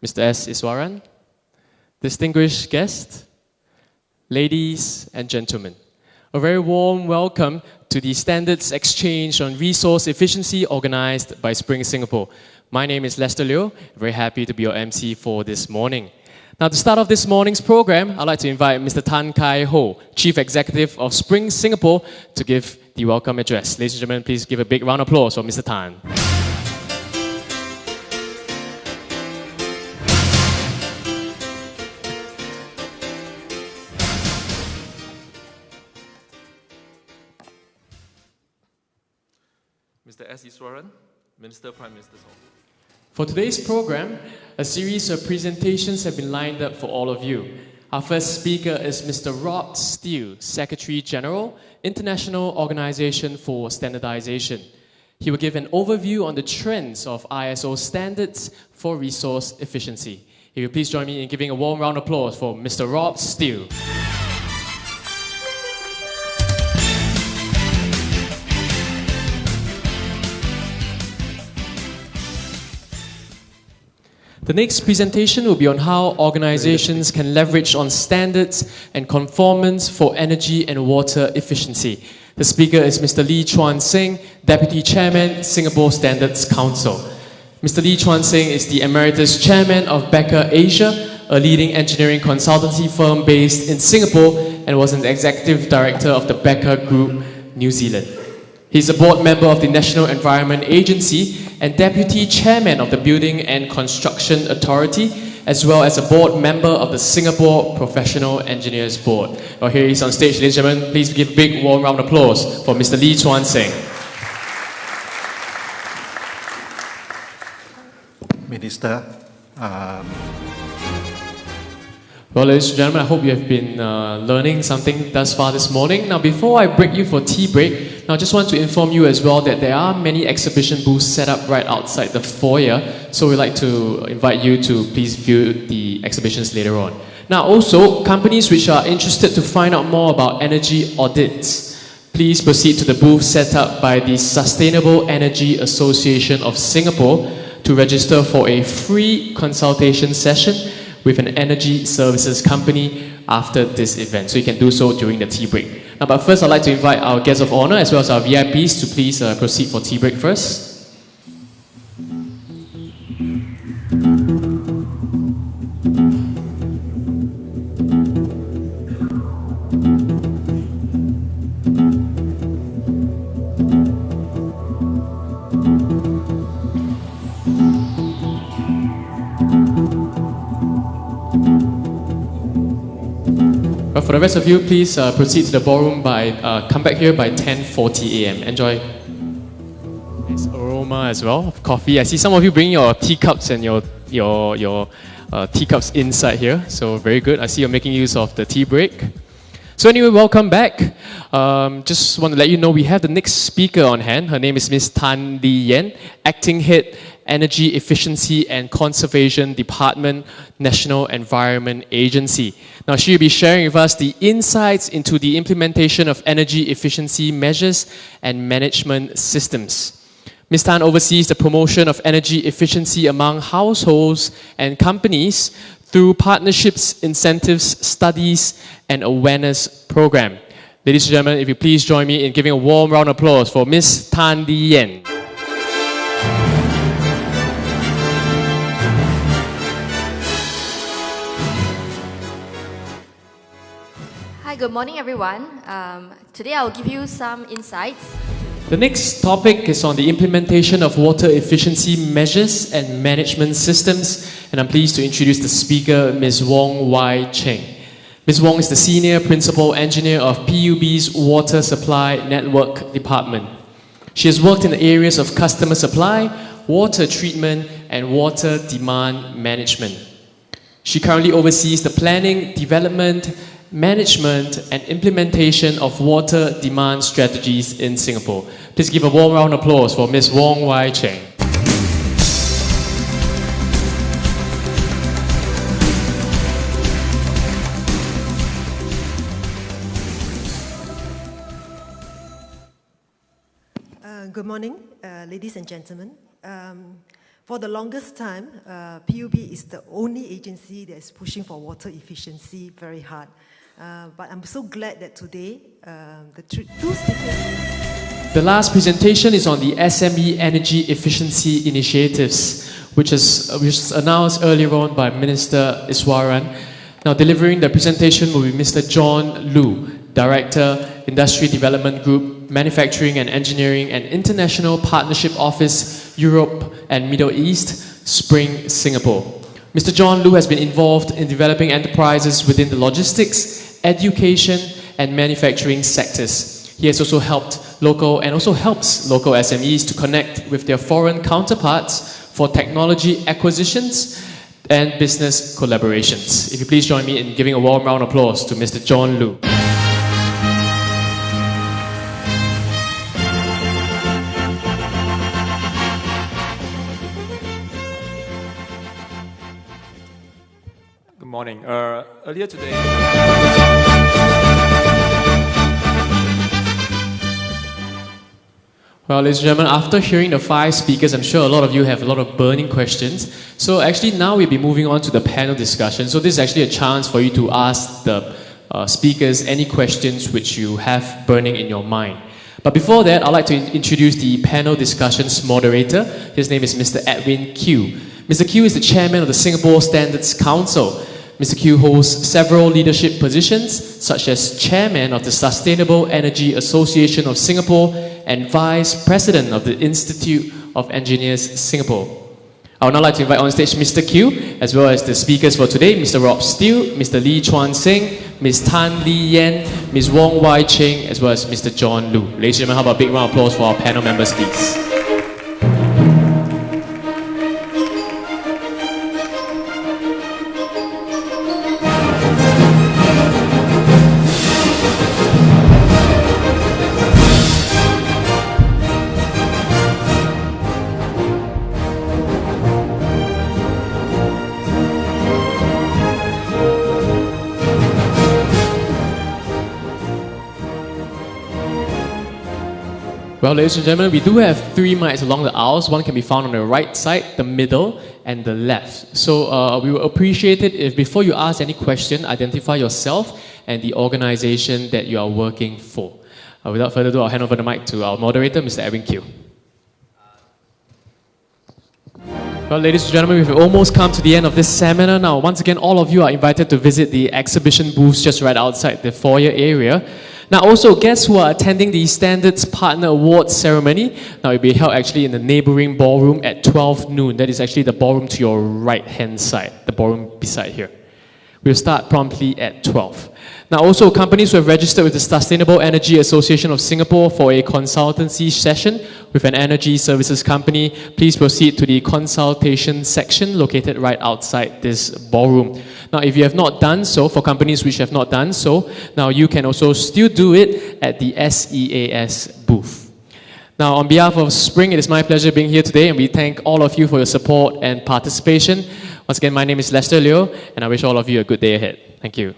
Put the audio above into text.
Mr. S. Iswaran, distinguished guests, ladies and gentlemen, a very warm welcome to the Standards Exchange on Resource Efficiency organized by Spring Singapore. My name is Lester Liu, very happy to be your MC for this morning. Now, to start off this morning's program, I'd like to invite Mr. Tan Kai Ho, Chief Executive of Spring Singapore, to give the welcome address. Ladies and gentlemen, please give a big round of applause for Mr. Tan. Mr. S. Iswaran, Minister, Prime Minister's Office. For today's program, a series of presentations have been lined up for all of you. Our first speaker is Mr. Rob Steele, Secretary General, International Organization for Standardization. He will give an overview on the trends of ISO standards for resource efficiency. If you please join me in giving a warm round of applause for Mr. Rob Steele. The next presentation will be on how organizations can leverage on standards and conformance for energy and water efficiency. The speaker is Mr. Lee Chuan Sing, Deputy Chairman, Singapore Standards Council. Mr. Lee Chuan Sing is the Emeritus Chairman of Becker Asia, a leading engineering consultancy firm based in Singapore, and was an Executive Director of the Becker Group, New Zealand. He's a board member of the National Environment Agency and Deputy Chairman of the Building and Construction Authority, as well as a board member of the Singapore Professional Engineers Board. Well, here he is on stage, ladies and gentlemen. Please give a big warm round of applause for Mr. Lee Chuan Sing. Minister, Well, ladies and gentlemen, I hope you have been learning something thus far this morning. Now, before I break you for tea break, I just want to inform you as well that there are many exhibition booths set up right outside the foyer. So we'd like to invite you to please view the exhibitions later on. Now, also, companies which are interested to find out more about energy audits, please proceed to the booth set up by the Sustainable Energy Association of Singapore to register for a free consultation session with an energy services company after this event. So you can do so during the tea break. Now, but first I'd like to invite our guests of honor as well as our VIPs to please proceed for tea break first. But for the rest of you, please proceed to the ballroom come back here by 10:40 a.m. Enjoy. Nice aroma as well of coffee. I see some of you bringing your teacups and your teacups inside here. So very good. I see you're making use of the tea break. So anyway, welcome back. Just want to let you know we have the next speaker on hand. Her name is Ms. Tan Li Yen, Acting Head, Energy Efficiency and Conservation Department, National Environment Agency. Now, she will be sharing with us the insights into the implementation of energy efficiency measures and management systems. Ms. Tan oversees the promotion of energy efficiency among households and companies through partnerships, incentives, studies, and awareness program. Ladies and gentlemen, if you please join me in giving a warm round of applause for Ms. Tan Li Yen. Hi, good morning everyone. Today I will give you some insights. The next topic is on the implementation of water efficiency measures and management systems, and I'm pleased to introduce the speaker, Ms. Wong Wai Cheng. Ms. Wong is the Senior Principal Engineer of PUB's Water Supply Network Department. She has worked in the areas of customer supply, water treatment, and water demand management. She currently oversees the planning, development, management and implementation of water demand strategies in Singapore. Please give a warm round of applause for Ms. Wong Wai Cheng. Good morning, ladies and gentlemen. For the longest time, PUB is the only agency that is pushing for water efficiency very hard. But I'm so glad that today, two speakers... The last presentation is on the SME Energy Efficiency Initiatives, which was announced earlier on by Minister Iswaran. Now, delivering the presentation will be Mr. John Lu, Director, Industry Development Group, Manufacturing and Engineering and International Partnership Office, Europe and Middle East, Spring, Singapore. Mr. John Lu has been involved in developing enterprises within the logistics, education and manufacturing sectors. He has also helped helps local SMEs to connect with their foreign counterparts for technology acquisitions and business collaborations. If you please join me in giving a warm round of applause to Mr. John Lu. Good morning. Earlier today... Well, ladies and gentlemen, after hearing the 5 speakers, I'm sure a lot of you have a lot of burning questions. So actually now we'll be moving on to the panel discussion. So this is actually a chance for you to ask the speakers any questions which you have burning in your mind. But before that, I'd like to introduce the panel discussions moderator. His name is Mr. Edwin Q. Mr. Q is the chairman of the Singapore Standards Council. Mr. Q holds several leadership positions, such as chairman of the Sustainable Energy Association of Singapore and vice president of the Institute of Engineers Singapore. I would now like to invite on stage Mr. Q, as well as the speakers for today, Mr. Rob Steele, Mr. Lee Chuan Sing, Ms. Tan Lee Yen, Ms. Wong Wai Ching, as well as Mr. John Lu. Ladies and gentlemen, how about a big round of applause for our panel members, please? Well, ladies and gentlemen, we do have 3 mics along the aisles. One can be found on the right side, the middle, and the left. So we would appreciate it if before you ask any question, identify yourself and the organization that you are working for. Without further ado, I'll hand over the mic to our moderator, Mr. Edwin Q. Well, ladies and gentlemen, we've almost come to the end of this seminar. Now, once again, all of you are invited to visit the exhibition booths just right outside the foyer area. Now, also, guests who are attending the Standards Partner Awards ceremony, now it will be held actually in the neighboring ballroom at 12 noon. That is actually the ballroom to your right-hand side, the ballroom beside here. We'll start promptly at 12. Now, also, companies who have registered with the Sustainable Energy Association of Singapore for a consultancy session with an energy services company, please proceed to the consultation section located right outside this ballroom. Now, if you have not done so, for companies which have not done so, now you can also still do it at the SEAS booth. Now, on behalf of Spring, it is my pleasure being here today, and we thank all of you for your support and participation. Once again, my name is Lester Liu, and I wish all of you a good day ahead. Thank you.